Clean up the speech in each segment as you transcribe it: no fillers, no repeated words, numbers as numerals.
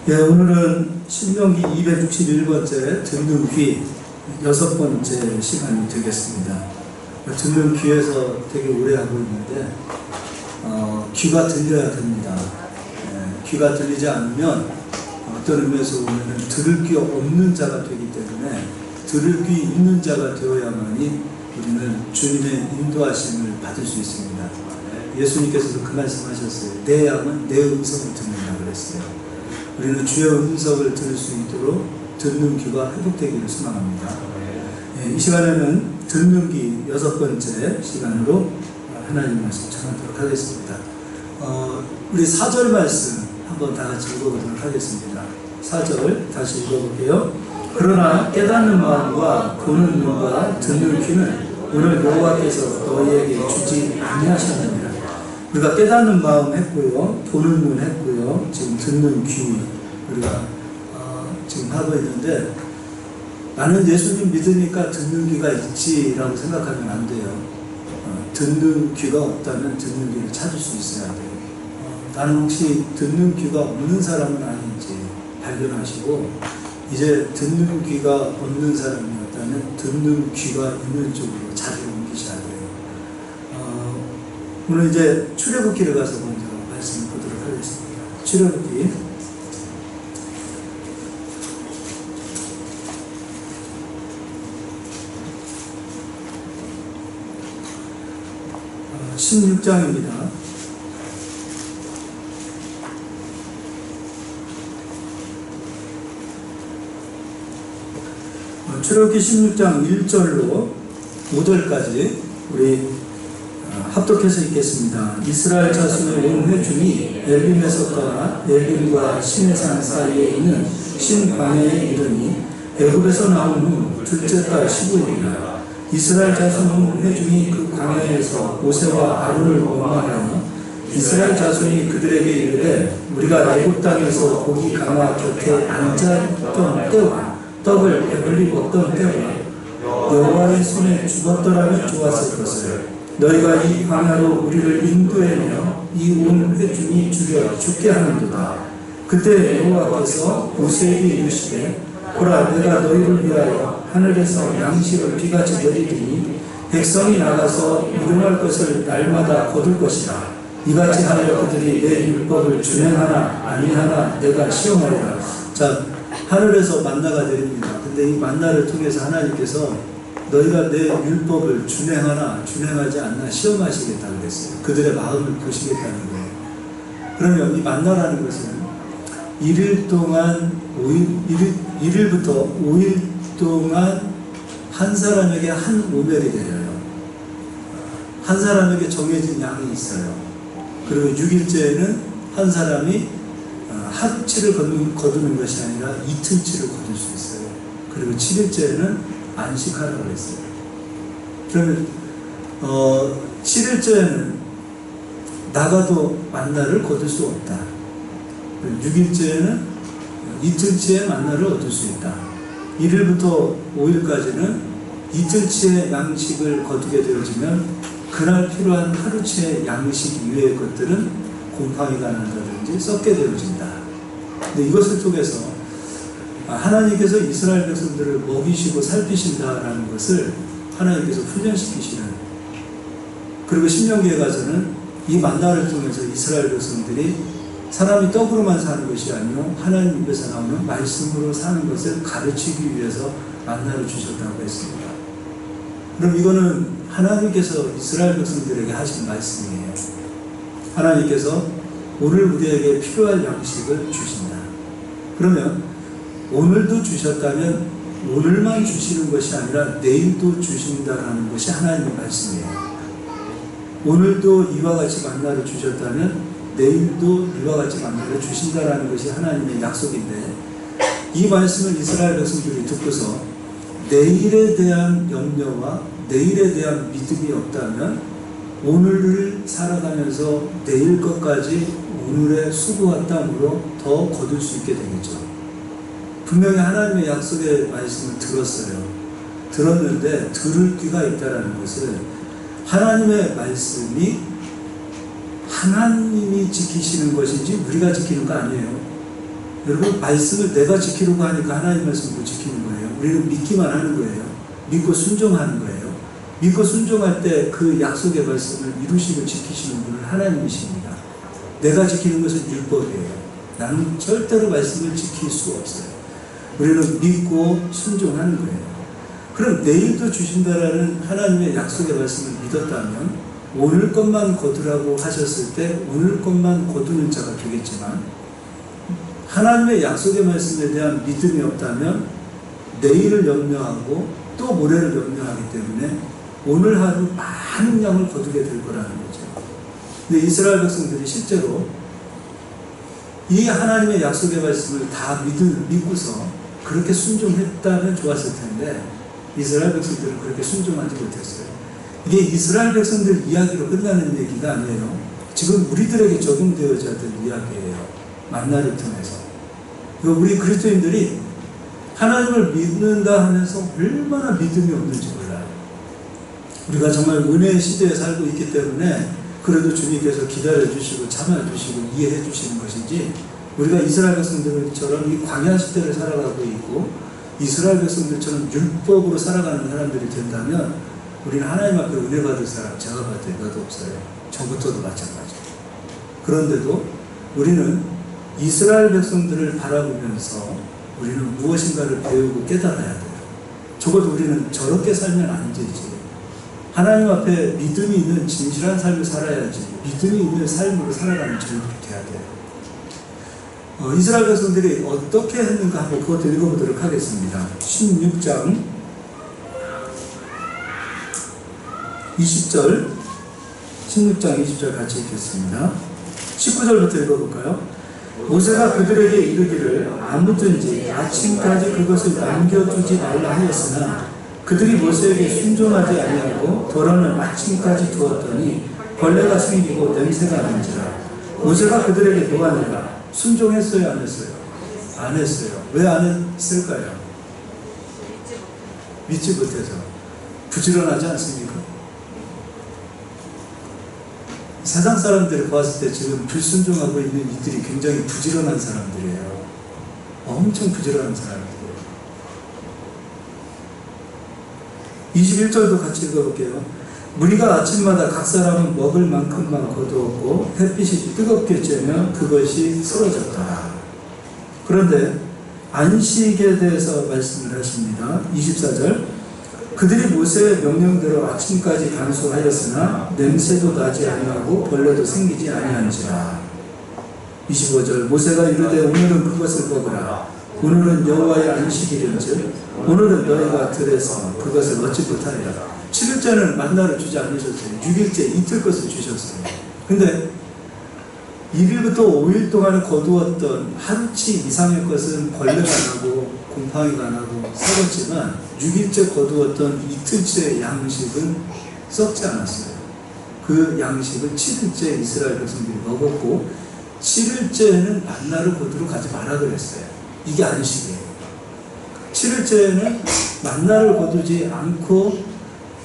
예, 오늘은 신명기 261번째 듣는 귀 6번째 시간이 되겠습니다. 듣는 귀에서 되게 오래 하고 있는데 귀가 들려야 됩니다. 귀가 들리지 않으면 어떤 의미에서 보면 들을 귀 없는 자가 되기 때문에 들을 귀 있는 자가 되어야만이 우리는 주님의 인도하심을 받을 수 있습니다. 예수님께서도 그 말씀하셨어요. 내 양은 내 음성을 듣는다 그랬어요. 우리는 주의 음성을 들을 수 있도록 듣는 귀가 회복되기를 소망합니다. 이 시간에는 듣는 귀 6번째 시간으로 하나님 말씀 전하도록 하겠습니다. 우리 4절 말씀 한번 다 같이 읽어보도록 하겠습니다. 4절 다시 읽어볼게요. 그러나 깨닫는 마음과 보는 눈과 듣는 귀는 오늘 여호와께서 너희에게 주지 아니하셨느니라. 우리가 깨닫는 마음 했고요, 보는 눈 했고요, 지금 듣는 귀 우리가 지금 하고 있는데, 나는 예수님 믿으니까 듣는 귀가 있지라고 생각하면 안 돼요. 듣는 귀가 없다면 듣는 귀를 찾을 수 있어야 돼요. 나는 혹시 듣는 귀가 없는 사람은 아닌지 발견하시고, 이제 듣는 귀가 없는 사람이었다면 듣는 귀가 있는 쪽으로 자리를 옮기셔야 돼요. 오늘 이제 출애굽기를 가서 먼저 말씀을 보도록 하겠습니다. 출애굽기 16장입니다. 출애굽기 16장 1절로 5절까지 우리 합독해서 읽겠습니다. 이스라엘 자손의 온 회중이 엘림에서 떠나 엘림과 신산 사이에 있는 신광야에 이르니 애굽에서 나온 후 둘째 달 15일이라. 이스라엘 자손 온 회중이 그 광야에서 모세와 아론을 원망하여 이스라엘 자손이 그들에게 이르되 우리가 애굽 땅에서 고기 강화 곁에 앉았던 때와 떡을 배불리 먹던 때와 여호와의 손에 죽었더라면 좋았을 것을 너희가 이 광야로 우리를 인도해내어 이 온 회중이 죽게 하는도다. 그때 여호와께서 모세에게 이르시되 보라, 내가 너희를 위하여 하늘에서 양식을 비같이 내리리니 백성이 나가서 이동할 것을 날마다 거둘 것이라. 이같이 하여 그들이 내 율법을 준행하나 아니하나 내가 시험하리라. 자, 하늘에서 만나가 내립니다. 근데 이 만나를 통해서 하나님께서 너희가 내 율법을 준행하나 준행하지 않나 시험하시겠다 그랬어요. 그들의 마음을 보시겠다는 거예요. 그러면 이 만나라는 것은 1일 동안 1일부터 5일 동안 한 사람에게 한 오멜이 내려요. 한 사람에게 정해진 양이 있어요. 그리고 6일째에는 한 사람이 하루치를 거두는 것이 아니라 이틀치를 거둘 수 있어요. 그리고 7일째에는 안식하라고 그랬어요. 그러면 7일째에는 나가도 만나를 거둘 수 없다. 6일째에는 이틀치의 만나를 얻을 수 있다. 1일부터 5일까지는 이틀치의 양식을 거두게 되어지면 그날 필요한 하루치의 양식 이외의 것들은 곰팡이가 난다든지 썩게 되어진다. 근데 이것을 통해서 하나님께서 이스라엘 백성들을 먹이시고 살피신다라는 것을 하나님께서 훈련시키시는, 그리고 신명기에 가서는 이 만나를 통해서 이스라엘 백성들이 사람이 떡으로만 사는 것이 아니요 하나님 입에서 나오는 말씀으로 사는 것을 가르치기 위해서 만나를 주셨다고 했습니다. 그럼 이거는 하나님께서 이스라엘 백성들에게 하신 말씀이에요. 하나님께서 오늘 우리에게 필요한 양식을 주신다. 그러면 오늘도 주셨다면 오늘만 주시는 것이 아니라 내일도 주신다는 것이 하나님의 말씀이에요. 오늘도 이와 같이 만나를 주셨다면 내일도 이와 같이 만나를 주신다는 것이 하나님의 약속인데, 이 말씀을 이스라엘 백성들이 듣고서 내일에 대한 염려와 내일에 대한 믿음이 없다면 오늘을 살아가면서 내일 것까지 오늘의 수고와 땀으로 더 거둘 수 있게 되겠죠. 분명히 하나님의 약속의 말씀을 들었는데 들을 귀가 있다는 것은 하나님의 말씀이 하나님이 지키시는 것인지 우리가 지키는 거 아니에요. 여러분, 말씀을 내가 지키려고 하니까 하나님 말씀을 못 지키는 거예요. 우리는 믿기만 하는 거예요. 믿고 순종하는 거예요. 믿고 순종할 때 그 약속의 말씀을 이루시고 지키시는 분은 하나님이십니다. 내가 지키는 것은 율법이에요. 나는 절대로 말씀을 지킬 수 없어요. 우리는 믿고 순종하는 거예요. 그럼 내일도 주신다라는 하나님의 약속의 말씀을 믿었다면 오늘 것만 거두라고 하셨을 때 오늘 것만 거두는 자가 되겠지만, 하나님의 약속의 말씀에 대한 믿음이 없다면 내일을 염려하고 또 모레를 염려하기 때문에 오늘 하루 많은 양을 거두게 될 거라는 거죠. 근데 이스라엘 백성들이 실제로 이 하나님의 약속의 말씀을 다 믿고서 그렇게 순종했다면 좋았을 텐데 이스라엘 백성들은 그렇게 순종하지 못했어요. 이게 이스라엘 백성들 이야기로 끝나는 얘기가 아니에요. 지금 우리들에게 적용되어져야 될 이야기예요. 만나를 통해서. 우리 그리스도인들이 하나님을 믿는다 하면서 얼마나 믿음이 없는지 몰라요. 우리가 정말 은혜의 시대에 살고 있기 때문에 그래도 주님께서 기다려주시고 참아주시고 이해해 주시는 것이지, 우리가 이스라엘 백성들처럼 이 광야 시대를 살아가고 있고 이스라엘 백성들처럼 율법으로 살아가는 사람들이 된다면 우리는 하나님 앞에 은혜 받을 사람 제가 봤을 때 몇 없어요. 저부터도 마찬가지예요. 그런데도 우리는 이스라엘 백성들을 바라보면서 우리는 무엇인가를 배우고 깨달아야 돼요. 적어도 우리는 저렇게 살면 안 되지. 하나님 앞에 믿음이 있는 진실한 삶을 살아야지. 믿음이 있는 삶으로 살아가는 저희들이 돼야 돼요. 이스라엘 백성들이 어떻게 했는가 한번 그것도 읽어보도록 하겠습니다. 16장 20절 16장 20절 같이 읽겠습니다. 19절부터 읽어볼까요? 모세가 그들에게 이르기를 아무든지 아침까지 그것을 남겨두지 말라 하였으나 그들이 모세에게 순종하지 아니하고 도로는 아침까지 두었더니 벌레가 생기고 냄새가 난지라. 모세가 그들에게 노하니라. 순종했어요, 안 했어요? 안 했어요. 왜 안 했을까요? 믿지 못해서. 부지런하지 않습니까? 세상 사람들을 봤을 때 지금 불순종하고 있는 이들이 굉장히 부지런한 사람들이에요. 엄청 부지런한 사람들이에요. 21절도 같이 읽어볼게요. 무리가 아침마다 각 사람은 먹을 만큼만 거두었고 햇빛이 뜨겁게 쬐면 그것이 쓰러졌더라. 그런데 안식에 대해서 말씀을 하십니다. 24절 그들이 모세의 명령대로 아침까지 간수하였으나 냄새도 나지 아니하고 벌레도 생기지 아니한지라. 25절 모세가 이르되 오늘은 그것을 먹으라. 오늘은 여호와의 안식일인즉 오늘은 너희가 들에서 그것을 얻지 못하리라. 7일째는 만나를 주지 않으셨어요. 6일째 이틀 것을 주셨어요. 근데 1일부터 5일 동안 거두었던 하루치 이상의 것은 벌레가 나고 곰팡이가 나고 썩었지만 6일째 거두었던 이틀째 양식은 썩지 않았어요. 그 양식을 7일째 이스라엘 백성들이 먹었고 7일째는 만나를 거두러 가지 마라 그랬어요. 이게 안식이에요. 7일째는 만나를 거두지 않고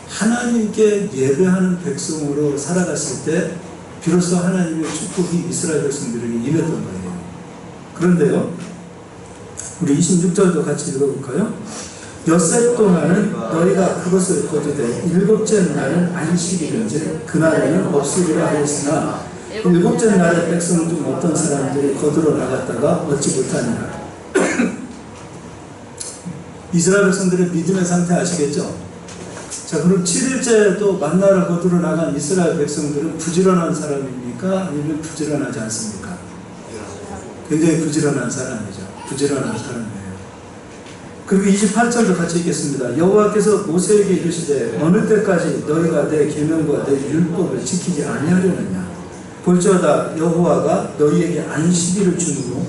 하나님께 예배하는 백성으로 살아갔을 때 비로소 하나님의 축복이 이스라엘 백성들에게 임했던 거예요. 그런데요, 우리 26절도 같이 읽어볼까요? 엿새 동안은 너희가 그것을 거두되 일곱째 날은 안식일인지 그날에는 없으리라 하였으나 일곱째 날에 백성 중 어떤 사람들이 거두러 나갔다가 얻지 못하니라. 이스라엘 백성들의 믿음의 상태 아시겠죠? 자, 그럼 7일째 또 만나러 거두러 나간 이스라엘 백성들은 부지런한 사람입니까? 아니면 부지런하지 않습니까? 굉장히 부지런한 사람이죠. 부지런한 사람이에요. 그리고 28절도 같이 읽겠습니다. 여호와께서 모세에게 이르시되 어느 때까지 너희가 내 계명과 내 율법을 지키지 아니하려느냐. 볼지어다 여호와가 너희에게 안식일을 주므로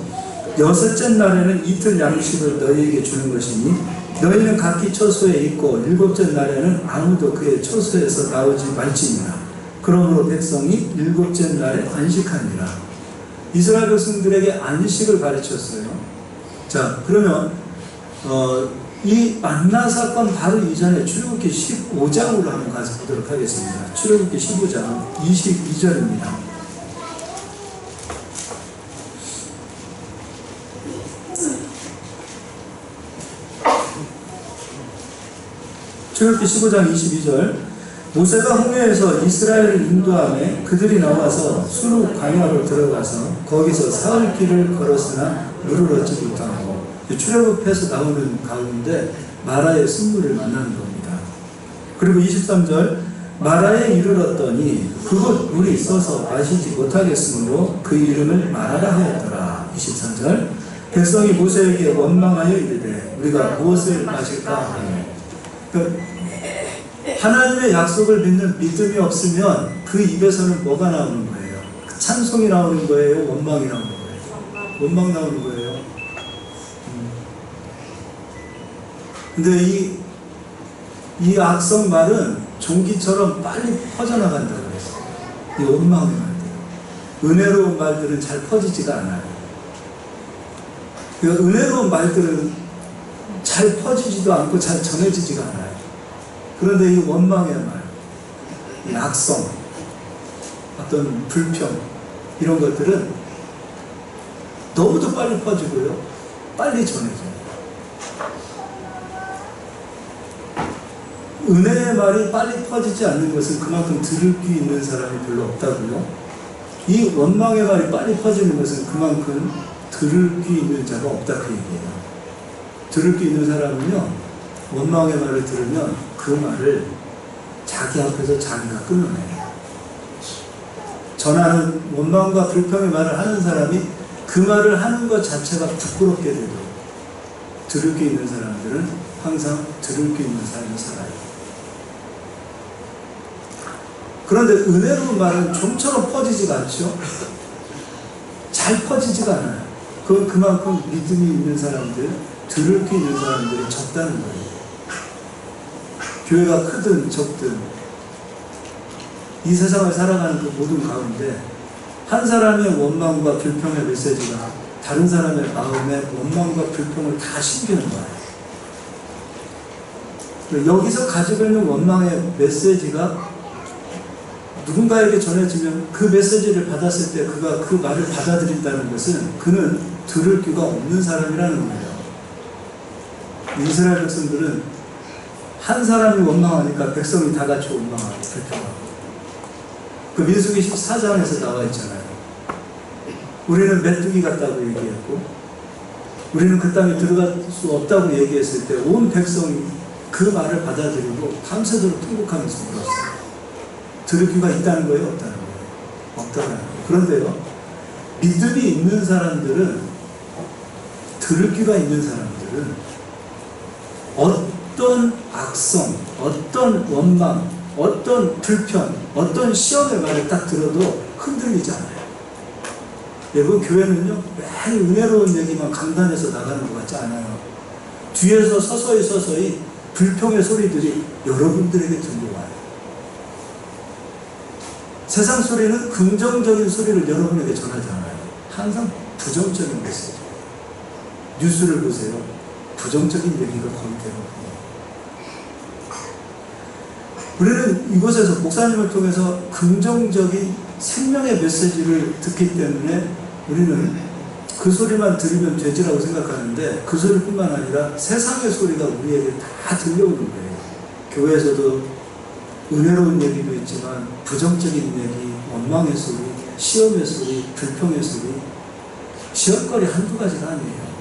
여섯째 날에는 이틀 양식을 너희에게 주는 것이니 너희는 각기 처소에 있고 일곱째 날에는 아무도 그의 처소에서 나오지 말지니라. 그러므로 백성이 일곱째 날에 안식하니라. 이스라엘 백성들에게 안식을 가르쳤어요. 자, 그러면 이 만나 사건 바로 이전에 출애굽기 15장으로 한번 가서 보도록 하겠습니다. 출애굽기 15장 22절입니다. 출애굽기 15장 22절 모세가 홍해에서 이스라엘을 인도하며 그들이 나와서 수르 광야로 들어가서 거기서 사흘 길을 걸었으나 물을 얻지 못하고 출애굽해서 나오는 가운데 마라의 습물을 만나는 겁니다. 그리고 23절 마라에 이르렀더니 그곳 물이 있어서 마시지 못하겠으므로 그 이름을 마라라 하였더라. 24절 백성이 모세에게 원망하여 이르되 우리가 무엇을 마실까 하니 하나님의 약속을 믿는 믿음이 없으면 그 입에서는 뭐가 나오는 거예요? 찬송이 나오는 거예요? 원망이 나오는 거예요? 원망 나오는 거예요. 근데 이 악성 말은 종기처럼 빨리 퍼져나간다고 그랬어요. 이 원망의 말들. 은혜로운 말들은 잘 퍼지지가 않아요. 그 은혜로운 말들은 잘 퍼지지도 않고 잘 전해지지가 않아요. 그런데 이 원망의 말, 이 악성, 어떤 불평, 이런 것들은 너무도 빨리 퍼지고요. 빨리 전해져요. 은혜의 말이 빨리 퍼지지 않는 것은 그만큼 들을 귀 있는 사람이 별로 없다고요. 이 원망의 말이 빨리 퍼지는 것은 그만큼 들을 귀 있는 자가 없다 그 얘기예요. 들을 귀 있는 사람은요, 원망의 말을 들으면 그 말을 자기 앞에서 자기가 끊어내요. 전하는 원망과 불평의 말을 하는 사람이 그 말을 하는 것 자체가 부끄럽게 되도록 들을 귀 있는 사람들은 항상 들을 귀 있는 삶을 살아요. 그런데 은혜로운 말은 좀처럼 퍼지지가 않죠. 잘 퍼지지가 않아요. 그건 그만큼 믿음이 있는 사람들, 들을 귀 있는 사람들이 적다는 거예요. 교회가 크든 적든 이 세상을 살아가는 그 모든 가운데 한 사람의 원망과 불평의 메시지가 다른 사람의 마음에 원망과 불평을 다 심기는 거예요. 여기서 가지고 있는 원망의 메시지가 누군가에게 전해지면 그 메시지를 받았을 때 그가 그 말을 받아들인다는 것은 그는 들을 귀가 없는 사람이라는 거예요. 이스라엘 백성들은 한 사람이 원망하니까 백성이 다 같이 원망하고 불평하고. 그 민수기 14장에서 나와 있잖아요. 우리는 메뚜기 같다고 얘기했고 우리는 그 땅에 들어갈 수 없다고 얘기했을 때 온 백성이 그 말을 받아들이고 밤새도록 통곡하면서 물었어요. 들을 귀가 있다는 거예요? 없다는 거예요? 없다는 거예요. 그런데요, 믿음이 있는 사람들은, 들을 귀가 있는 사람들은 어떤 악성, 어떤 원망, 어떤 불편, 어떤 시험의 말을 딱 들어도 흔들리지 않아요. 여러분, 교회는요, 매일 은혜로운 얘기만 강단에서 나가는 것 같지 않아요. 뒤에서 서서히 불평의 소리들이 여러분들에게 들려와요. 세상 소리는 긍정적인 소리를 여러분에게 전하지 않아요. 항상 부정적인 메시지. 뉴스를 보세요. 부정적인 얘기가 거의 대부분이에요. 우리는 이곳에서 목사님을 통해서 긍정적인 생명의 메시지를 듣기 때문에 우리는 그 소리만 들으면 되지라고 생각하는데 그 소리뿐만 아니라 세상의 소리가 우리에게 다 들려오는 거예요. 교회에서도 은혜로운 얘기도 있지만 부정적인 얘기, 원망의 소리, 시험의 소리, 불평의 소리. 시험거리 한두 가지가 아니에요.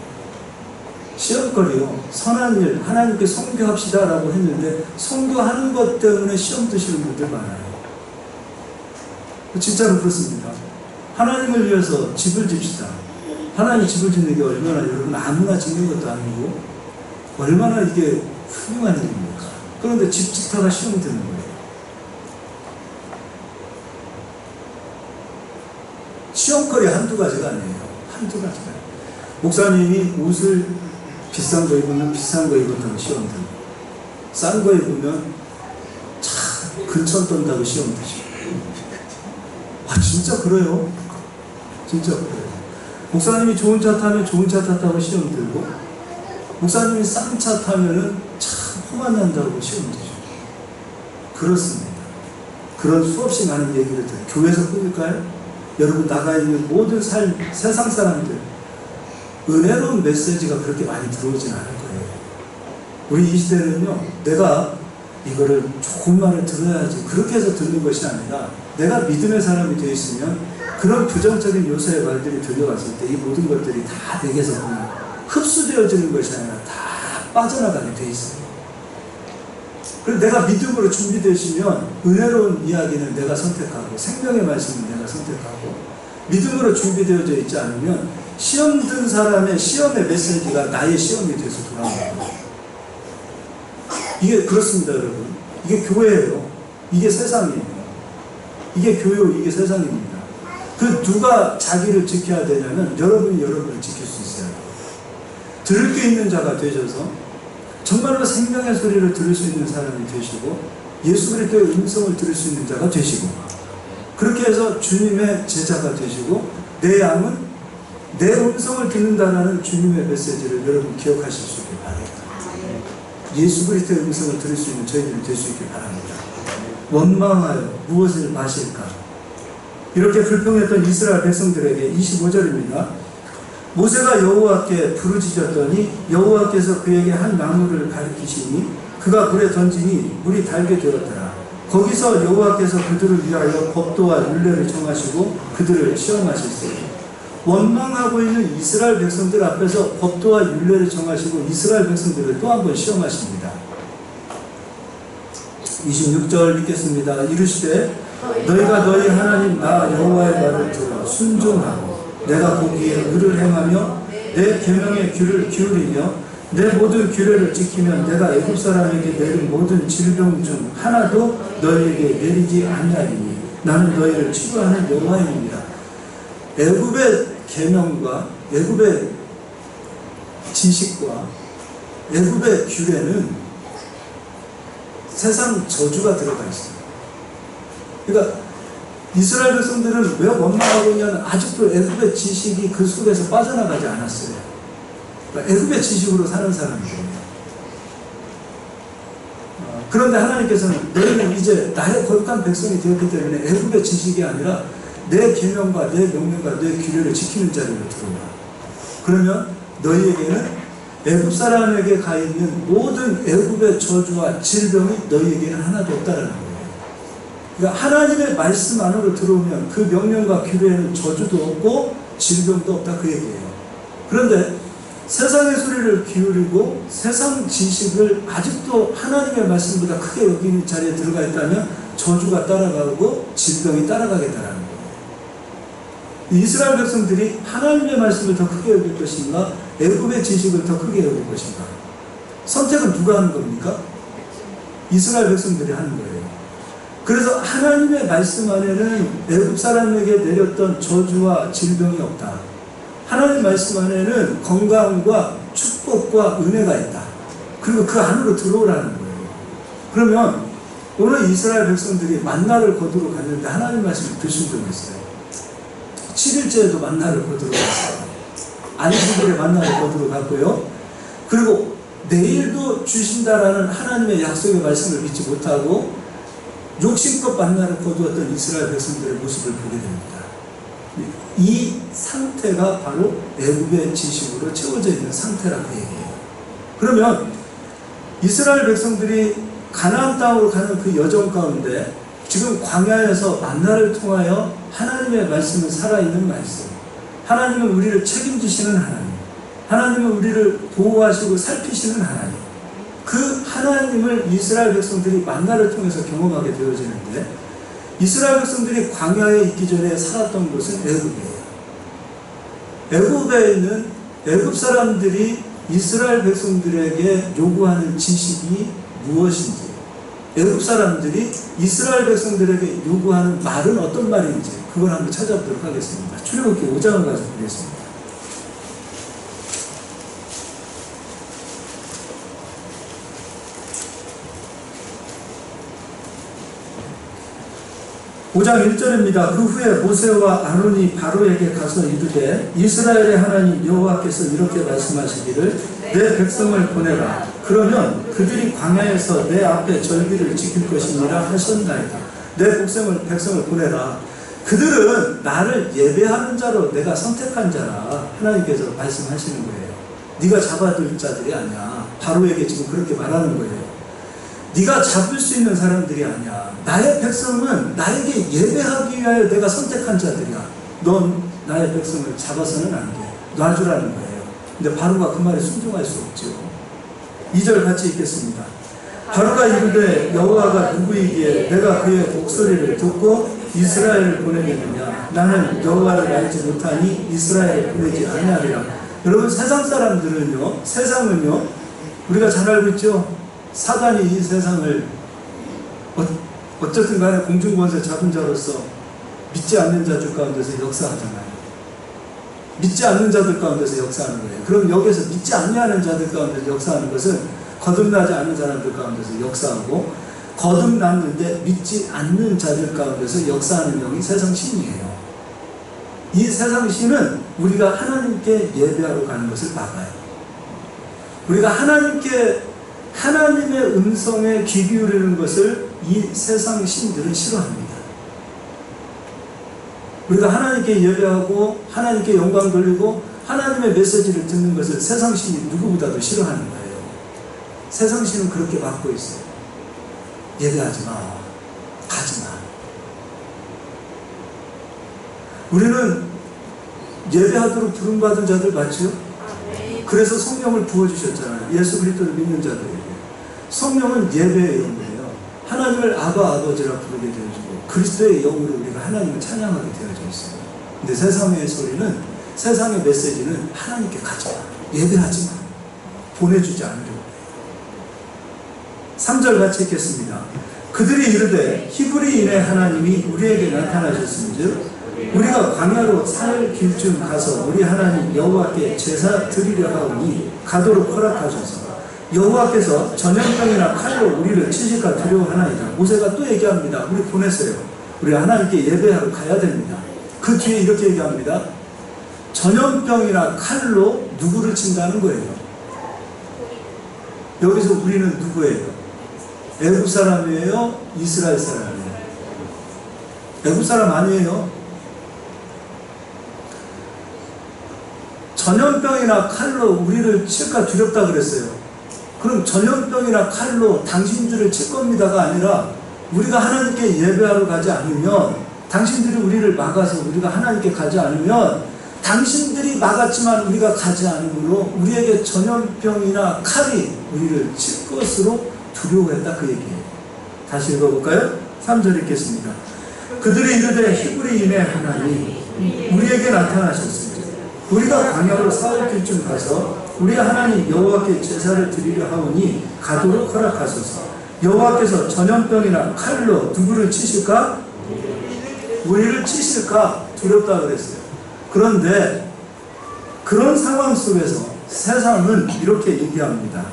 시험거리요, 선한 일, 하나님께 선교합시다 라고 했는데 선교하는 것 때문에 시험 드시는 분들 많아요. 진짜로 그렇습니다. 하나님을 위해서 집을 집시다. 하나님 집을 짓는 게 얼마나, 여러분, 아무나 짓는 것도 아니고 얼마나 이게 훌륭한 일입니까? 그런데 집 짓다가 시험 드는 거예요. 시험거리 한두 가지가 아니에요. 한두 가지가. 목사님이 옷을 비싼 거 입으면 비싼 거 입었다고 시험 들고, 싼 거 입으면 참 근천 떤다고 시험 드시고. 아, 진짜 그래요. 진짜 그래요. 목사님이 좋은 차 타면 좋은 차 탔다고 시험 들고, 목사님이 싼 차 타면은 참 화만 난다고 시험 드시고. 그렇습니다. 그런 수없이 많은 얘기를 들어요. 교회에서 뿐일까요? 여러분 나가 있는 모든 세상 사람들, 은혜로운 메시지가 그렇게 많이 들어오진 않을 거예요. 우리 이 시대는요, 내가 이거를 조금만을 들어야지, 그렇게 해서 듣는 것이 아니라 내가 믿음의 사람이 되어 있으면 그런 부정적인 요소의 말들이 들려왔을 때 이 모든 것들이 다 내게서 그냥 흡수되어지는 것이 아니라 다 빠져나가게 되어 있어요. 그래서 내가 믿음으로 준비되시면 은혜로운 이야기는 내가 선택하고 생명의 말씀은 내가 선택하고, 믿음으로 준비되어져 있지 않으면 시험 든 사람의 시험의 메시지가 나의 시험이 돼서 돌아옵니다. 이게 그렇습니다, 여러분. 이게 교회예요. 이게 세상이에요. 이게 교회요, 이게 세상입니다. 그 누가 자기를 지켜야 되냐면 여러분이 여러분을 지킬 수 있어요. 들을 게 있는 자가 되셔서 정말로 생명의 소리를 들을 수 있는 사람이 되시고 예수 그리스도의 음성을 들을 수 있는 자가 되시고, 그렇게 해서 주님의 제자가 되시고 내 양은 내 음성을 듣는다라는 주님의 메시지를 여러분 기억하실 수 있길 바랍니다. 예수 그리스도의 음성을 들을 수 있는 저희들이 될 수 있길 바랍니다. 원망하여 무엇을 마실까? 이렇게 불평했던 이스라엘 백성들에게 25절입니다. 모세가 여호와께 부르짖었더니 여호와께서 그에게 한 나무를 가리키시니 그가 물에 던지니 물이 달게 되었더라. 거기서 여호와께서 그들을 위하여 법도와 율례를 정하시고 그들을 시험하실세. 원망하고 있는 이스라엘 백성들 앞에서 법도와 율례를 정하시고 이스라엘 백성들을 또 한 번 시험하십니다. 26절 읽겠습니다. 이르시되 너희가 너희 하나님 나 여호와의 말을 들어 순종하고 내가 보기에 의를 행하며 내 계명의 귀를 기울이며 내 모든 규례를 지키면 내가 애굽 사람에게 내린 모든 질병 중 하나도 너희에게 내리지 아니하리니 나는 너희를 치유하는 여호와입니다. 애굽의 계명과 애굽의 지식과 애굽의 규례는 세상 저주가 들어가 있어요. 그러니까 이스라엘 백성들은 왜 원망하고 있냐면 아직도 애굽의 지식이 그 속에서 빠져나가지 않았어요. 그러니까 애굽의 지식으로 사는 사람들이에요. 그런데 하나님께서는 너희는 이제 나의 거룩한 백성이 되었기 때문에 애굽의 지식이 아니라 내 계명과 내 명령과 내 규례를 지키는 자리로 들어와. 그러면 너희에게는 애굽 사람에게 가 있는 모든 애굽의 저주와 질병이 너희에게는 하나도 없다라는 거예요. 그러니까 하나님의 말씀 안으로 들어오면 그 명령과 규례에는 저주도 없고 질병도 없다, 그 얘기예요. 그런데 세상의 소리를 기울이고 세상 지식을 아직도 하나님의 말씀보다 크게 여기는 자리에 들어가 있다면 저주가 따라가고 질병이 따라가겠다라는 거예요. 이스라엘 백성들이 하나님의 말씀을 더 크게 여길 것인가, 애굽의 지식을 더 크게 여길 것인가? 선택은 누가 하는 겁니까? 이스라엘 백성들이 하는 거예요. 그래서 하나님의 말씀 안에는 애굽 사람에게 내렸던 저주와 질병이 없다. 하나님 말씀 안에는 건강과 축복과 은혜가 있다. 그리고 그 안으로 들어오라는 거예요. 그러면 오늘 이스라엘 백성들이 만나를 거두러 갔는데 하나님 말씀을 드신 적이 있어요. 7일째에도 만나를 거두러 갔어요. 안식일에 만나를 거두러 갔고요. 그리고 내일도 주신다라는 하나님의 약속의 말씀을 믿지 못하고 욕심껏 만나를 거두었던 이스라엘 백성들의 모습을 보게 됩니다. 이 상태가 바로 애굽의 지식으로 채워져 있는 상태라고 얘기해요. 그러면 이스라엘 백성들이 가나안 땅으로 가는 그 여정 가운데 지금 광야에서 만나를 통하여 하나님의 말씀은 살아있는 말씀, 하나님은 우리를 책임지시는 하나님, 하나님은 우리를 보호하시고 살피시는 하나님, 그 하나님을 이스라엘 백성들이 만나를 통해서 경험하게 되어지는데, 이스라엘 백성들이 광야에 있기 전에 살았던 곳은 애굽이에요. 애굽에 있는 애굽 사람들이 이스라엘 백성들에게 요구하는 지식이 무엇인지, 애굽 사람들이 이스라엘 백성들에게 요구하는 말은 어떤 말인지 그걸 한번 찾아보도록 하겠습니다. 출애굽기 5장을 가지고 보겠습니다. 5장 1절입니다. 그 후에 모세와 아론이 바로에게 가서 이르되 이스라엘의 하나님 여호와께서 이렇게 말씀하시기를 내 백성을 보내라. 그러면 그들이 광야에서 내 앞에 절기를 지킬 것이니라 하셨나이다. 내 백성을 보내라. 그들은 나를 예배하는 자로 내가 선택한 자라 하나님께서 말씀하시는 거예요. 네가 잡아둘 자들이 아니야. 바로에게 지금 그렇게 말하는 거예요. 네가 잡을 수 있는 사람들이 아니야. 나의 백성은 나에게 예배하기 위하여 내가 선택한 자들이야. 넌 나의 백성을 잡아서는 안 돼. 놔주라는 거예요. 근데 바로가 그 말에 순종할 수 없죠. 2절 같이 읽겠습니다. 바로가 이르되 여호와가 누구이기에 내가 그의 목소리를 듣고 이스라엘을 보내겠느냐. 나는 여호와를 알지 못하니 이스라엘을 보내지 아니하리라. 여러분, 세상 사람들은요, 세상은요, 우리가 잘 알고 있죠. 사단이 이 세상을 어쨌든 간에 공중권세 잡은 자로서 믿지 않는 자들 가운데서 역사하잖아요. 믿지 않는 자들 가운데서 역사하는 거예요. 그럼 여기서 믿지 않는 자들 가운데서 역사하는 것은 거듭나지 않은 사람들 가운데서 역사하고, 거듭났는데 믿지 않는 자들 가운데서 역사하는 영이 세상 신이에요. 이 세상 신은 우리가 하나님께 예배하러 가는 것을 막아요. 우리가 하나님의 음성에 귀 기울이는 것을 이 세상 신들은 싫어합니다. 우리가 하나님께 예배하고 하나님께 영광 돌리고 하나님의 메시지를 듣는 것을 세상 신이 누구보다도 싫어하는 거예요. 세상 신은 그렇게 막고 있어요. 예배하지 마. 가지 마. 우리는 예배하도록 부름받은 자들 맞죠? 그래서 성령을 부어주셨잖아요. 예수 그리스도를 믿는 자들에게. 성령은 예배의 영이에요. 하나님을 아버지라 부르게 되어지고 그리스도의 영으로 우리가 하나님을 찬양하게 되어져 있어요. 근데 세상의 소리는, 세상의 메시지는 하나님께 가지 마. 예배하지 마. 보내주지 않으려고. 3절 같이 읽겠습니다. 그들이 이르되 히브리인의 하나님이 우리에게 나타나셨은즉 우리가 광야로 살 길쯤 가서 우리 하나님 여호와께 제사 드리려 하오니 가도록 허락하소서. 여호와께서 전염병이나 칼로 우리를 치실까 두려워하나이다. 모세가 또 얘기합니다. 우리 보냈어요. 우리 하나님께 예배하러 가야 됩니다. 그 뒤에 이렇게 얘기합니다. 전염병이나 칼로 누구를 친다는 거예요. 여기서 우리는 누구예요? 애굽 사람이에요? 이스라엘 사람이에요? 애굽 사람 아니에요. 전염병이나 칼로 우리를 칠까 두렵다 그랬어요. 그럼 전염병이나 칼로 당신들을 칠 겁니다가 아니라, 우리가 하나님께 예배하러 가지 않으면, 당신들이 우리를 막아서 우리가 하나님께 가지 않으면, 당신들이 막았지만 우리가 가지 않으므로 우리에게 전염병이나 칼이 우리를 칠 것으로 두려워했다, 그 얘기예요. 다시 읽어볼까요? 3절 읽겠습니다. 그들이 이르되 히브리인의 하나님 우리에게 나타나셨습니다. 우리가 광야로 사흘 길쯤 가서 우리 하나님 여호와께 제사를 드리려 하오니 가도록 허락하소서. 여호와께서 전염병이나 칼로 누구를 치실까? 우리를 치실까 두렵다 그랬어요. 그런데 그런 상황 속에서 세상은 이렇게 얘기합니다.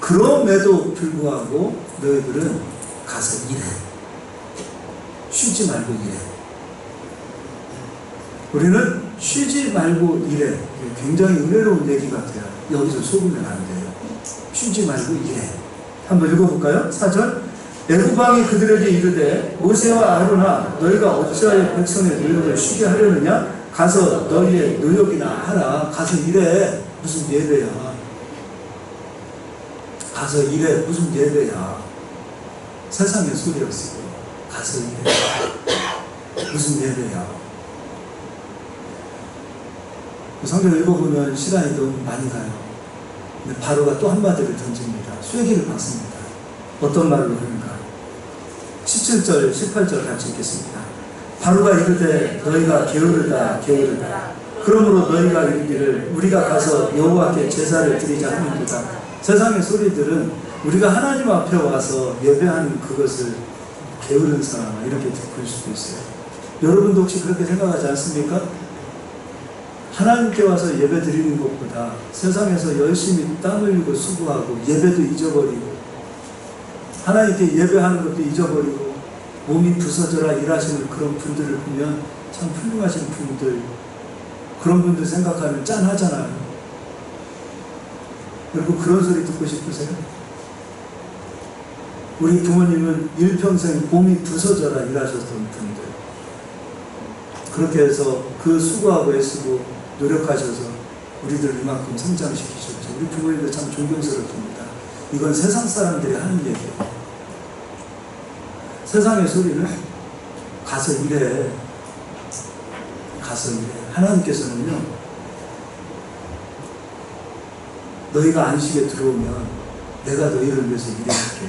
그럼에도 불구하고 너희들은 가서 일해. 쉬지 말고 일해. 우리는 쉬지 말고 일해. 굉장히 은혜로운 얘기 같아요. 여기서 속으면 안 돼요. 쉬지 말고 일해. 한번 읽어볼까요? 4절. 애굽 왕이 그들에게 이르되 모세와 아론아 너희가 어찌하여 백성의 노역을 쉬게 하려느냐? 가서 너희의 노역이나 하라. 가서 일해. 무슨 예배야. 가서 일해. 무슨 예배야. 세상의 소리였어요. 가서 일해. 무슨 예배야. 성경을 읽어보면 시간이 너무 많이 가요. 근데 바로가 또 한마디를 던집니다. 쐐기를 박습니다. 어떤 말로 하는가? 17절, 18절 같이 읽겠습니다. 바로가 이르되 너희가 게으르다 게으르다. 그러므로 너희가 이르기를 우리가 가서 여호와께 제사를 드리자 하는도다. 세상의 소리들은 우리가 하나님 앞에 와서 예배하는 그것을 게으른 사람 이렇게 듣을 수도 있어요. 여러분도 혹시 그렇게 생각하지 않습니까? 하나님께 와서 예배 드리는 것보다 세상에서 열심히 땀 흘리고 수고하고 예배도 잊어버리고 하나님께 예배하는 것도 잊어버리고 몸이 부서져라 일하시는 그런 분들을 보면 참 훌륭하신 분들, 그런 분들 생각하면 짠하잖아요. 그리고 그런 소리 듣고 싶으세요? 우리 부모님은 일평생 몸이 부서져라 일하셨던 분들, 그렇게 해서 그 수고하고 애쓰고 노력하셔서 우리들 이만큼 성장시키셨죠. 우리 부모님들 참 존경스럽습니다. 이건 세상 사람들이 하는 얘기예요. 세상의 소리는 가서 일해. 가서 일해. 하나님께서는요, 너희가 안식에 들어오면 내가 너희를 위해서 일해줄게.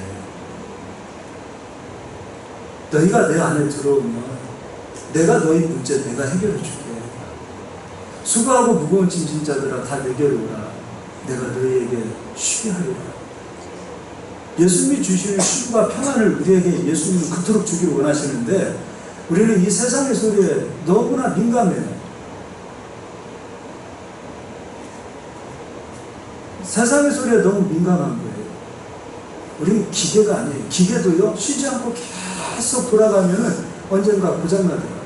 너희가 내 안에 들어오면 내가 너희 문제 내가 해결해 줄게. 수고하고 무거운 짐진 자들아 다 내게로 오라. 내가 너희에게 쉬게 하리라. 예수님이 주시는 쉼과 평안을 우리에게 예수님은 그토록 주기를 원하시는데 우리는 이 세상의 소리에 너무나 민감해요. 세상의 소리에 너무 민감한 거예요. 우리는 기계가 아니에요. 기계도요, 쉬지 않고 계속 돌아가면은 언젠가 고장나더라고요.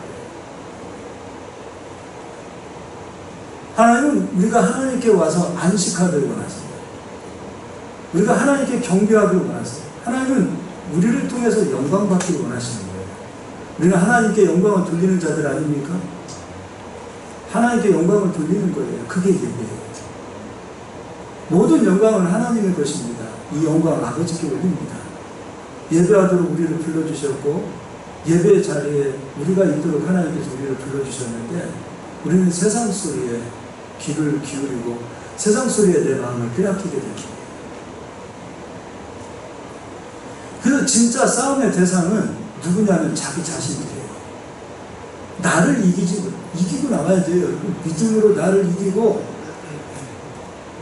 하나님은 우리가 하나님께 와서 안식하기를 원하십니다. 우리가 하나님께 경배하기를 원하세요. 하나님은 우리를 통해서 영광받기를 원하시는 거예요. 우리는 하나님께 영광을 돌리는 자들 아닙니까? 하나님께 영광을 돌리는 거예요. 그게 예배예요. 모든 영광은 하나님의 것입니다. 이 영광을 아버지께 올립니다. 예배하도록 우리를 불러주셨고 예배 자리에 우리가 있도록 하나님께서 우리를 불러주셨는데 우리는 세상 소리에 귀를 기울이고 세상 소리에 내 마음을 빼앗기게 됩니다. 그래서 진짜 싸움의 대상은 누구냐면 자기 자신이에요. 나를 이기고 나가야 돼요. 여러분. 믿음으로 나를 이기고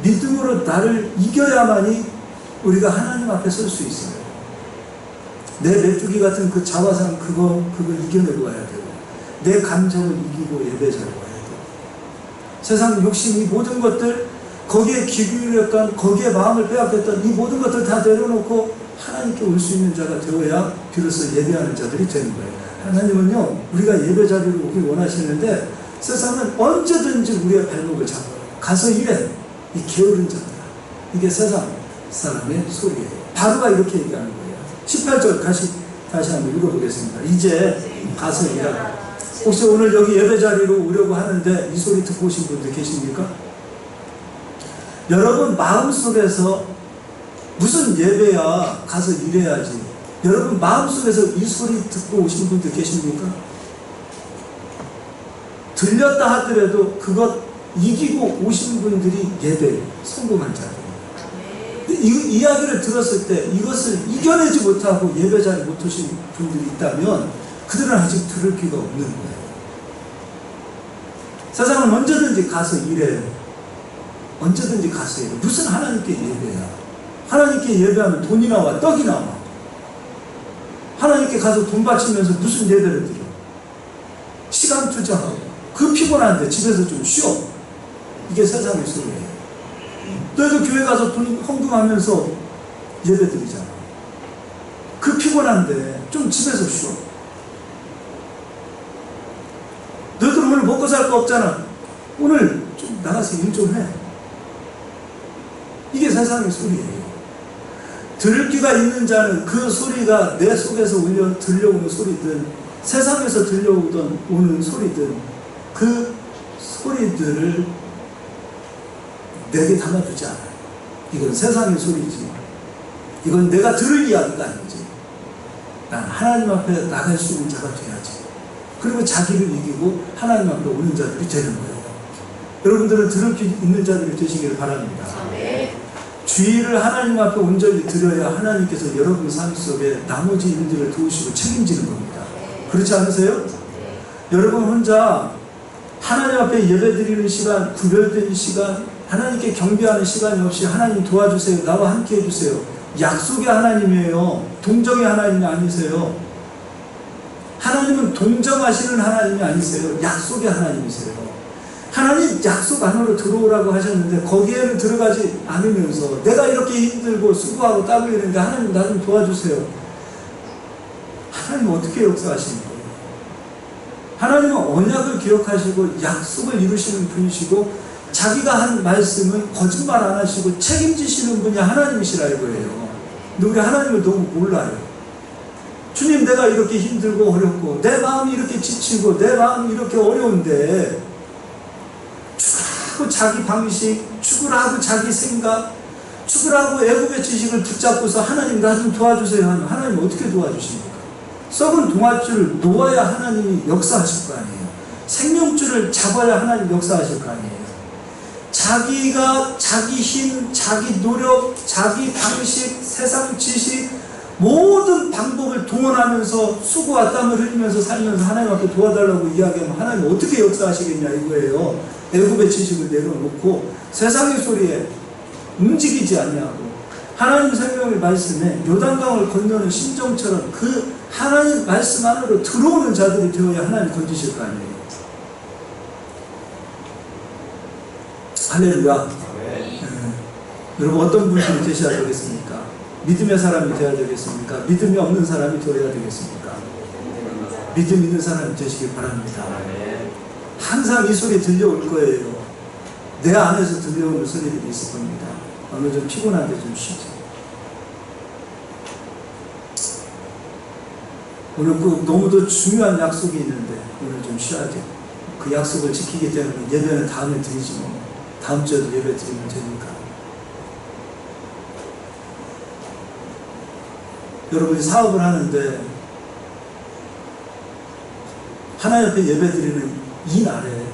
믿음으로 나를 이겨야만이 우리가 하나님 앞에 설 수 있어요. 내 메뚜기 같은 그 자화상 그거 이겨내고 와야 되고 내 감정을 이기고 예배자로 와야 되고 세상 욕심 이 모든 것들 거기에 귀 기울였던 거기에 마음을 빼앗겼던 이 모든 것들 다 내려놓고 하나님께 올 수 있는 자가 되어야 비로소 예배하는 자들이 되는 거예요. 하나님은요 우리가 예배 자리로 오길 원하시는데 세상은 언제든지 우리의 발목을 잡아요. 가서 일해. 이 게으른 자들아. 이게 세상 사람의 소리예요. 바로가 이렇게 얘기하는 거예요. 18절 다시 한번 읽어보겠습니다. 이제 가서 일하라. 혹시 오늘 여기 예배 자리로 오려고 하는데 이 소리 듣고 오신 분들 계십니까? 여러분 마음속에서 무슨 예배야 가서 일해야지. 여러분 마음속에서 이 소리 듣고 오신 분들 계십니까? 들렸다 하더라도 그것 이기고 오신 분들이 예배 성공한 자들이에요. 이 이야기를 들었을 때 이것을 이겨내지 못하고 예배 자리에 못 오신 분들이 있다면 그들은 아직 들을 귀가 없는 거예요. 세상은 언제든지 가서 일해. 언제든지 가서 일해. 무슨 하나님께 예배야. 하나님께 예배하면 돈이 나와 떡이 나와. 하나님께 가서 돈 바치면서 무슨 예배를 드려. 시간 투자하고 그 피곤한데 집에서 좀 쉬어. 이게 세상의 소리예요. 너희도 교회 가서 돈 헌금하면서 예배 드리잖아. 그 피곤한데 좀 집에서 쉬어. 너희들 오늘 먹고 살 거 없잖아. 오늘 좀 나가서 일 좀 해. 이게 세상의 소리예요. 들을 귀가 있는 자는 그 소리가 내 속에서 들려오는 소리든 세상에서 오는 소리든 그 소리들을 내게 담아두지 않아요. 이건 세상의 소리지. 이건 내가 들을 이야기가 아니지. 난 하나님 앞에 나갈 수 있는 자가 돼야지. 그리고 자기를 이기고 하나님 앞에 오는 자들이 되는 거예요. 여러분들은 들을 귀 있는 자들이 되시기를 바랍니다. 주의를 하나님 앞에 온전히 드려야 하나님께서 여러분 삶 속에 나머지 일들을 도우시고 책임지는 겁니다. 그렇지 않으세요? 여러분 혼자 하나님 앞에 예배드리는 시간, 구별된 시간, 하나님께 경배하는 시간이 없이 하나님 도와주세요. 나와 함께 해주세요. 약속의 하나님이에요. 동정의 하나님이 아니세요. 하나님은 동정하시는 하나님이 아니세요. 약속의 하나님이세요. 하나님 약속 안으로 들어오라고 하셨는데 거기에는 들어가지 않으면서 내가 이렇게 힘들고 수고하고 땀 흘리는데 하나님 나 좀 도와주세요. 하나님 어떻게 역사하시는 거예요? 하나님은 언약을 기억하시고 약속을 이루시는 분이시고 자기가 한 말씀은 거짓말 안 하시고 책임지시는 분이 하나님이시라 이거예요. 근데 우리 하나님을 너무 몰라요. 주님 내가 이렇게 힘들고 어렵고 내 마음이 이렇게 지치고 내 마음이 이렇게 어려운데 죽으라고 자기 방식, 죽으라고 자기 생각, 죽으라고 애국의 지식을 붙잡고서 하나님 나 좀 도와주세요 하면 하나님 어떻게 도와주십니까? 썩은 동아줄을 놓아야 하나님이 역사하실 거 아니에요. 생명줄을 잡아야 하나님 역사하실 거 아니에요. 자기가 자기 힘, 자기 노력, 자기 방식, 세상 지식 모든 방법을 동원하면서 수고와 땀을 흘리면서 살면서 하나님 앞에 도와달라고 이야기하면 하나님 어떻게 역사하시겠냐 이거예요. 애굽의 지식을 내려놓고 세상의 소리에 움직이지 아니하고 하나님 생명의 말씀에 요단강을 건너는 심정처럼 그 하나님 말씀 안으로 들어오는 자들이 되어야 하나님 건지실 거 아니에요. 할렐루야. 여러분 어떤 분들이 되셔야 되겠습니까? 믿음의 사람이 되어야 되겠습니까? 믿음이 없는 사람이 되어야 되겠습니까? 믿음 있는 사람이 되시길 바랍니다. 항상 이 소리 들려올 거예요. 내 안에서 들려오는 소리들이 있을 겁니다. 오늘 좀 피곤한데 좀 쉬죠. 오늘 그 너무도 중요한 약속이 있는데 오늘 좀 쉬어야 돼요. 그 약속을 지키기 때문에 예배는 다음에 드리지 뭐. 다음 주에도 예배 드리면 되니까. 여러분이 사업을 하는데 하나님 앞에 예배 드리는 이 날에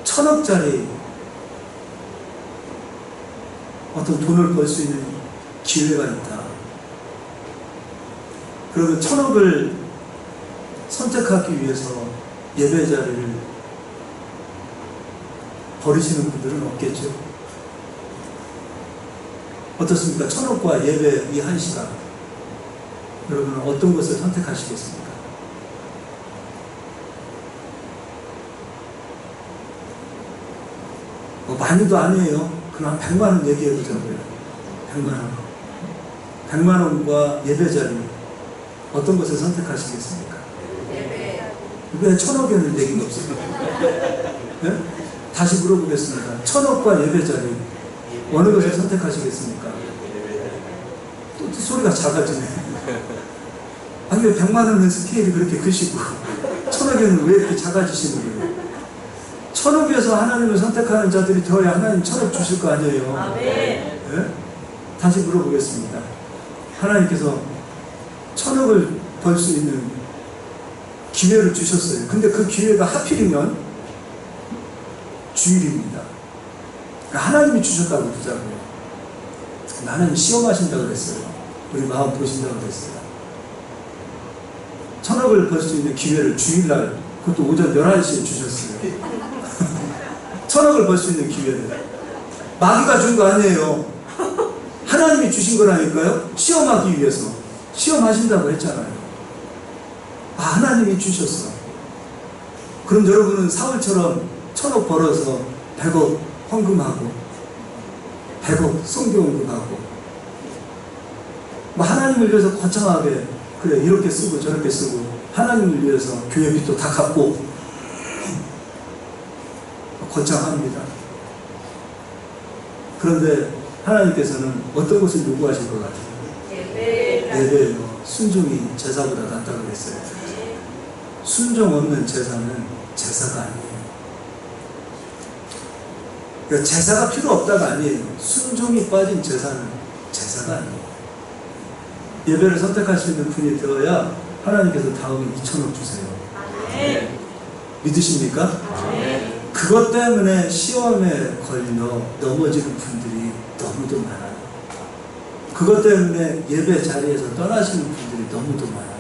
1,000억짜리 어떤 돈을 벌 수 있는 기회가 있다. 그러면 1,000억을 선택하기 위해서 예배 자리를 버리시는 분들은 없겠죠. 어떻습니까? 1,000억과 예배 이 한 시간 여러분은 어떤 것을 선택하시겠습니까? 많이도 아니에요. 그럼 100만 원 얘기해도 되고요. 100만 원. 100만 원과 예배 자리 어떤 것을 선택하시겠습니까? 왜 1,000억에는 얘기가 없습니까? 네? 다시 물어보겠습니다. 1,000억과 예배 자리 어느 것을 선택하시겠습니까? 또 소리가 작아지네. 아니 왜 100만 원은 스케일이 그렇게 크시고 1,000억에는 왜 이렇게 작아지시는 거예요? 1,000억에서 하나님을 선택하는 자들이 되어야 하나님 1,000억 주실 거 아니에요. 네? 다시 물어보겠습니다. 하나님께서 1,000억을 벌 수 있는 기회를 주셨어요. 근데 그 기회가 하필이면 주일입니다. 하나님이 주셨다고 그러자고요. 하나님 시험하신다고 그랬어요. 우리 마음 보신다고 그랬어요. 1,000억을 벌 수 있는 기회를 주일날, 그것도 오전 11시에 주셨어요. 1,000억을 벌 수 있는 기회를. 마귀가 준 거 아니에요. 하나님이 주신 거라니까요. 시험하기 위해서. 시험하신다고 했잖아요. 아, 하나님이 주셨어. 그럼 여러분은 사울처럼 1,000억 벌어서 100억 헌금하고 100억 선교 헌금하고 뭐 하나님을 위해서 거창하게 그래 이렇게 쓰고 저렇게 쓰고 하나님을 위해서 교회비도 다 갚고 거창합니다. 그런데 하나님께서는 어떤 것을 요구하실 것 같아요? 예배예요. 순종이 제사보다 낫다고 그랬어요. 순종 없는 제사는 제사가 아니에요. 그러니까 제사가 필요 없다가 아니에요. 순종이 빠진 제사는 제사가 아니에요. 예배를 선택할 수 있는 분이 되어야 하나님께서 다음에 2,000억 주세요. 믿으십니까? 그것 때문에 시험에 걸려 넘어지는 분들이 너무도 많아요. 그것 때문에 예배 자리에서 떠나시는 분들이 너무도 많아요.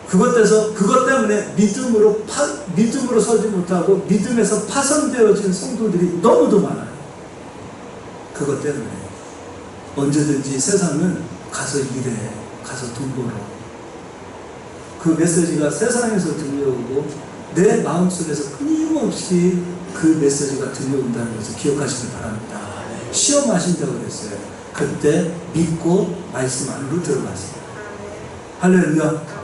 그것 때문에 믿음으로 서지 못하고 믿음에서 파손되어진 성도들이 너무도 많아요. 그것 때문에 언제든지 세상은 가서 일해, 가서 돈 벌어. 그 메시지가 세상에서 들려오고 내 마음속에서 끊임없이 그 메시지가 들려온다는 것을 기억하시길 바랍니다. 시험하신다고 그랬어요. 그때 믿고 말씀 안으로 들어가세요. 할렐루야.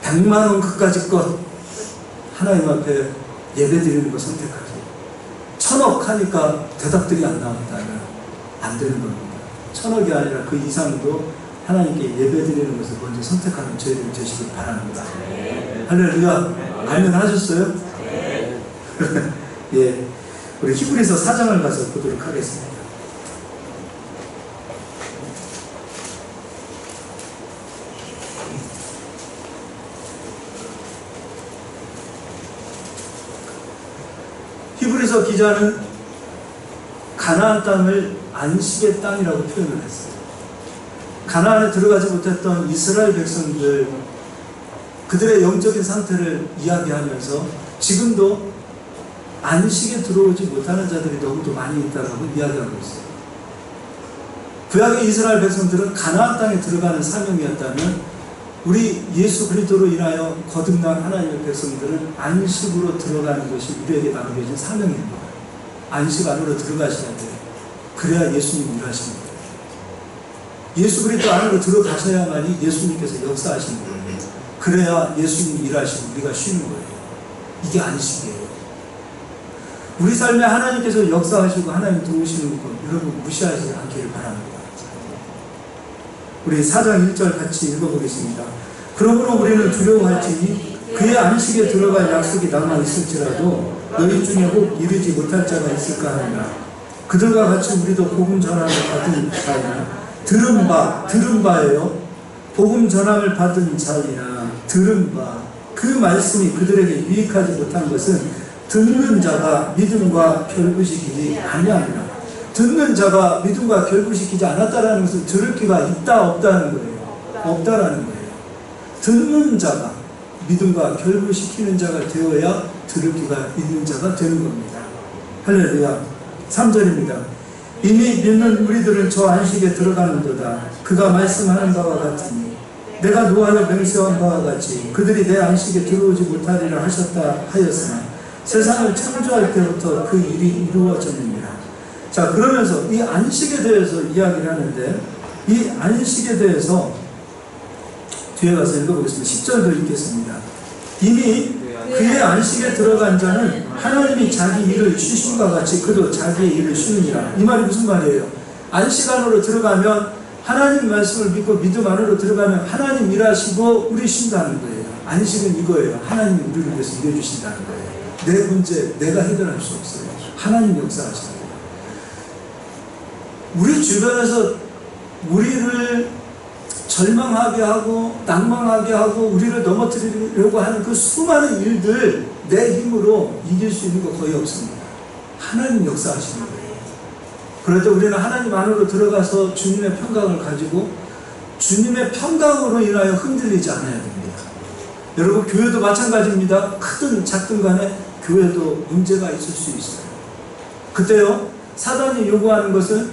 100만 원 그까짓 것 하나님 앞에 예배 드리는 거 선택하세요. 1,000억 하니까 대답들이 안 나온다면 안 되는 겁니다. 1,000억이 아니라 그 이상도 하나님께 예배 드리는 것을 먼저 선택하는 저희들 되시길 바랍니다. 할렐루야. 아멘 하셨어요? 예, 우리 히브리서 4장을 가서 보도록 하겠습니다. 히브리서 기자는 가나안 땅을 안식의 땅이라고 표현을 했어요. 가나안에 들어가지 못했던 이스라엘 백성들, 그들의 영적인 상태를 이야기하면서 지금도 안식에 들어오지 못하는 자들이 너무도 많이 있다고 이야기하고 있어요. 구약의 이스라엘 백성들은 가나안 땅에 들어가는 사명이었다면, 우리 예수 그리스도로 인하여 거듭난 하나님의 백성들은 안식으로 들어가는 것이 우리에게 남겨진 사명입니다. 안식 안으로 들어가셔야 돼요. 그래야 예수님 일하시는 거예요. 예수 그리스도 안으로 들어가셔야만이 예수님께서 역사하시는 거예요. 그래야 예수님 일하시고 우리가 쉬는 거예요. 이게 안식이에요. 우리 삶에 하나님께서 역사하시고 하나님 도우시는 것, 여러분 무시하지 않기를 바랍니다. 우리 4장 1절 같이 읽어보겠습니다. 그러므로 우리는 두려워할지니 그의 안식에 들어갈 약속이 남아있을지라도 너희 중에 혹 이르지 못할 자가 있을까 하느라 그들과 같이 우리도 복음 전함을 받은 자이나 들은 바예요. 복음 전함을 받은 자이나 들은 바, 그 말씀이 그들에게 유익하지 못한 것은 듣는 자가 믿음과 결부시키지 아니하느라. 듣는 자가 믿음과 결부시키지 않았다라는 것은 들을 기가 있다 없다는 거예요. 없다라는 거예요. 듣는 자가 믿음과 결부시키는 자가 되어야 들을 기가 있는 자가 되는 겁니다. 할렐루야. 3절입니다. 이미 믿는 우리들은 저 안식에 들어가는도다. 그가 말씀하는 바와 같으니 내가 노아를 맹세한 바와 같이 그들이 내 안식에 들어오지 못하리라 하셨다 하였으나 세상을 창조할 때부터 그 일이 이루어졌느니라. 자, 그러면서 이 안식에 대해서 이야기를 하는데, 이 안식에 대해서 뒤에 가서 읽어보겠습니다. 10절도 읽겠습니다. 이미 그의 안식에 들어간 자는 하나님이 자기 일을 쉬심과 같이 그도 자기의 일을 쉬느니라. 이 말이 무슨 말이에요? 안식 안으로 들어가면, 하나님 말씀을 믿고 믿음 안으로 들어가면 하나님 일하시고 우리 쉰다는 거예요. 안식은 이거예요. 하나님이 우리를 위해서 일해주신다는 거예요. 내 문제 내가 해결할 수 없어요. 하나님 역사하시는 거예요. 우리 주변에서 우리를 절망하게 하고 낭망하게 하고 우리를 넘어뜨리려고 하는 그 수많은 일들, 내 힘으로 이길 수 있는 거 거의 없습니다. 하나님 역사하시는 거예요. 그럴 때 우리는 하나님 안으로 들어가서 주님의 평강을 가지고 주님의 평강으로 인하여 흔들리지 않아야 됩니다. 여러분, 교회도 마찬가지입니다. 크든 작든 간에 교회도 문제가 있을 수 있어요. 그때요, 사단이 요구하는 것은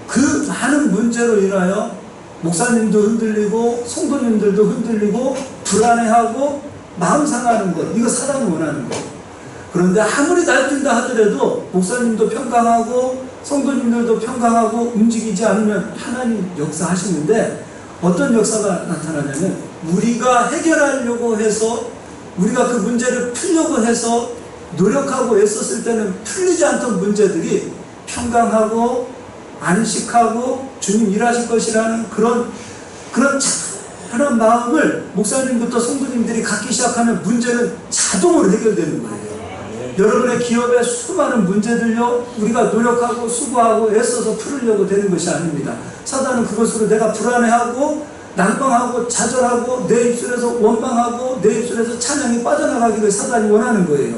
그 많은 문제로 인하여 목사님도 흔들리고 성도님들도 흔들리고 불안해하고 마음 상하는 것, 이거 사단이 원하는 것. 그런데 아무리 날뛴다 하더라도 목사님도 평강하고 성도님들도 평강하고 움직이지 않으면 하나님 역사하시는데, 어떤 역사가 나타나냐면 우리가 해결하려고 해서, 우리가 그 문제를 풀려고 해서 노력하고 애썼을 때는 풀리지 않던 문제들이 평강하고 안식하고 주님 일하실 것이라는 그런 찬란한 마음을 목사님부터 성도님들이 갖기 시작하면 문제는 자동으로 해결되는 거예요. 여러분의 기업의 수많은 문제들요, 우리가 노력하고 수고하고 애써서 풀으려고 되는 것이 아닙니다. 사단은 그것으로 내가 불안해하고 낭망하고 좌절하고 내 입술에서 원망하고 내 입술에서 찬양이 빠져나가기를 사단이 원하는 거예요.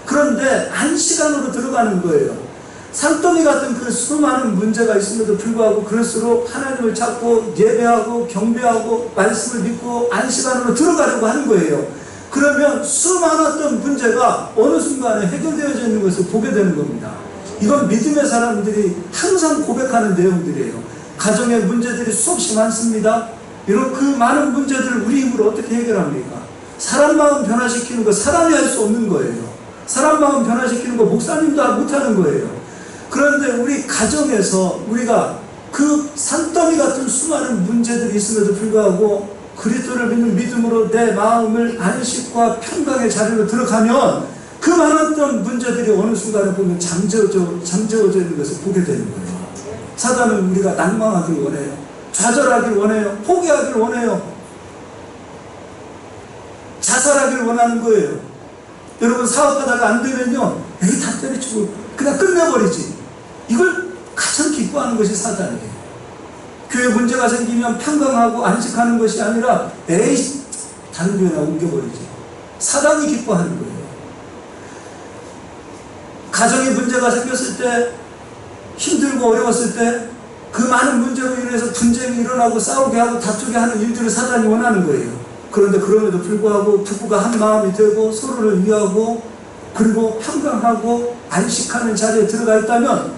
그런데 안식안으로 들어가는 거예요. 산더미 같은 그 수많은 문제가 있음에도 불구하고 그럴수록 하나님을 찾고 예배하고 경배하고 말씀을 믿고 안식안으로 들어가려고 하는 거예요. 그러면 수많았던 문제가 어느 순간에 해결되어져 있는 것을 보게 되는 겁니다. 이건 믿음의 사람들이 항상 고백하는 내용들이에요. 가정의 문제들이 수없이 많습니다. 이런 그 많은 문제들을 우리 힘으로 어떻게 해결합니까? 사람 마음 변화시키는 거 사람이 할 수 없는 거예요. 사람 마음 변화시키는 거 목사님도 못하는 거예요. 그런데 우리 가정에서 우리가 그 산더미 같은 수많은 문제들이 있음에도 불구하고 그리스도를 믿는 믿음으로 내 마음을 안식과 평강의 자리로 들어가면 그 많았던 문제들이 어느 순간에 보면 잠재워져 있는 것을 보게 되는 거예요. 사단은 우리가 낭망하길 원해요. 좌절하길 원해요. 포기하길 원해요. 자살하길 원하는 거예요. 여러분, 사업하다가 안 되면요, 에이, 다 때려치고 그냥 끝내버리지. 이걸 가장 기뻐하는 것이 사단이에요. 교회 문제가 생기면 평강하고 안식하는 것이 아니라 에이, 다른 교회나 옮겨버리지. 사단이 기뻐하는 거예요. 가정에 문제가 생겼을 때, 힘들고 어려웠을 때 그 많은 문제로 인해서 분쟁이 일어나고 싸우게 하고 다투게 하는 일들을 사단이 원하는 거예요. 그런데 그럼에도 불구하고 부부가 한 마음이 되고 서로를 위하고 그리고 평강하고 안식하는 자리에 들어가 있다면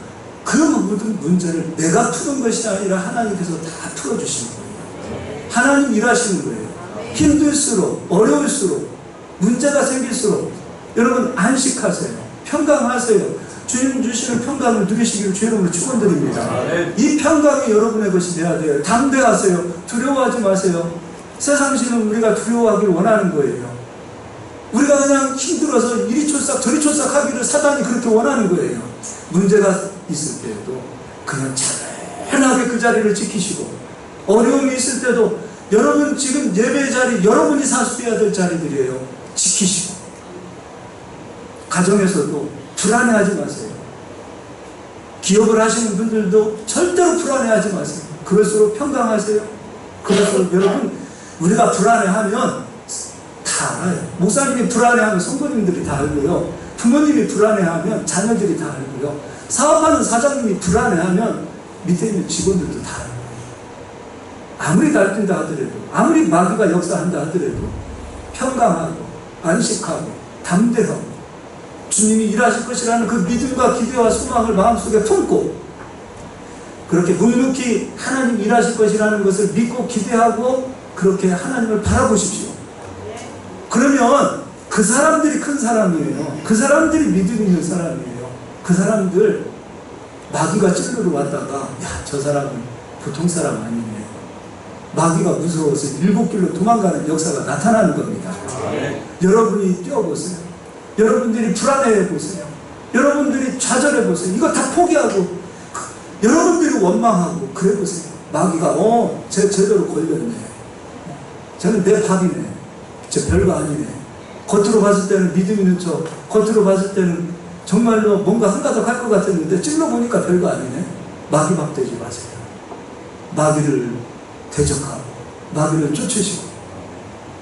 그 모든 문제를 내가 푸는 것이 아니라 하나님께서 다 풀어주시는 거예요. 하나님 일하시는 거예요. 힘들수록 어려울수록 문제가 생길수록 여러분 안식하세요. 평강하세요. 주님 주시는 평강을 누리시기를 주의 이름으로 축원드립니다. 이 평강이 여러분의 것이 돼야 돼요. 담대하세요. 두려워하지 마세요. 세상 신은 우리가 두려워하기를 원하는 거예요. 우리가 그냥 힘들어서 이리 촐싹 저리 촐싹 하기를 사단이 그렇게 원하는 거예요. 문제가 있을 때에도 그냥 차분하게 그 자리를 지키시고, 어려움이 있을 때도 여러분 지금 예배 자리, 여러분이 사수해야 될 자리들이에요. 지키시고, 가정에서도 불안해하지 마세요. 기업을 하시는 분들도 절대로 불안해하지 마세요. 그럴수록 평강하세요. 그럴수록 여러분, 우리가 불안해하면 다 알아요. 목사님이 불안해하면 성도님들이 다 알고요. 부모님이 불안해하면 자녀들이 다 알고요. 사업하는 사장님이 불안해하면 밑에 있는 직원들도 다 알고요. 아무리 달뛴다 하더라도, 아무리 마귀가 역사한다 하더라도 평강하고 안식하고 담대하고 주님이 일하실 것이라는 그 믿음과 기대와 소망을 마음속에 품고 그렇게 묵묵히 하나님 일하실 것이라는 것을 믿고 기대하고 그렇게 하나님을 바라보십시오. 그러면 그 사람들이 큰 사람이에요. 그 사람들이 믿음 있는 사람이에요. 그 사람들 마귀가 찔러러 왔다가 저 사람은 보통 사람 아니네. 마귀가 무서워서 일곱 길로 도망가는 역사가 나타나는 겁니다. 여러분이 뛰어보세요. 여러분들이 불안해해 보세요. 여러분들이 좌절해 보세요. 이거 다 포기하고 여러분들이 원망하고 그래 보세요. 마귀가 제대로 걸렸네. 쟤는 내 밥이네. 쟤 별거 아니네. 겉으로 봤을 때는 믿음 있는 척, 겉으로 봤을 때는 정말로 뭔가 한가닥 할 것 같았는데 찔러보니까 별거 아니네. 마귀 밥 되지 마세요. 마귀를 대적하고 마귀를 쫓으시고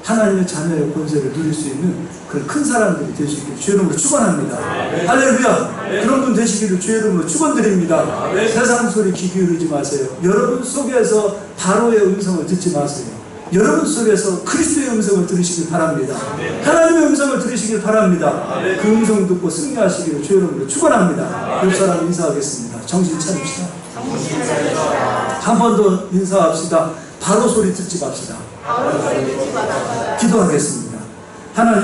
하나님의 자녀의 권세를 누릴 수 있는 그런 큰 사람들이 되시기를 주의 이름으로 축원합니다. 할렐루야. 그런 분 되시기를 주의 이름으로 축원드립니다. 세상 소리 귀 기울이지 마세요. 여러분 속에서 바로의 음성을 듣지 마세요. 여러분 속에서 그리스도의 음성을 들으시길 바랍니다. 하나님의 음성을 들으시길 바랍니다. 그 음성을 듣고 승리하시기를 주의 이름으로 축원합니다. 옆 사람 인사하겠습니다. 정신 차립시다. 한 번 더 인사합시다. 바로 소리 듣지 맙시다. 기도하겠습니다. 하나님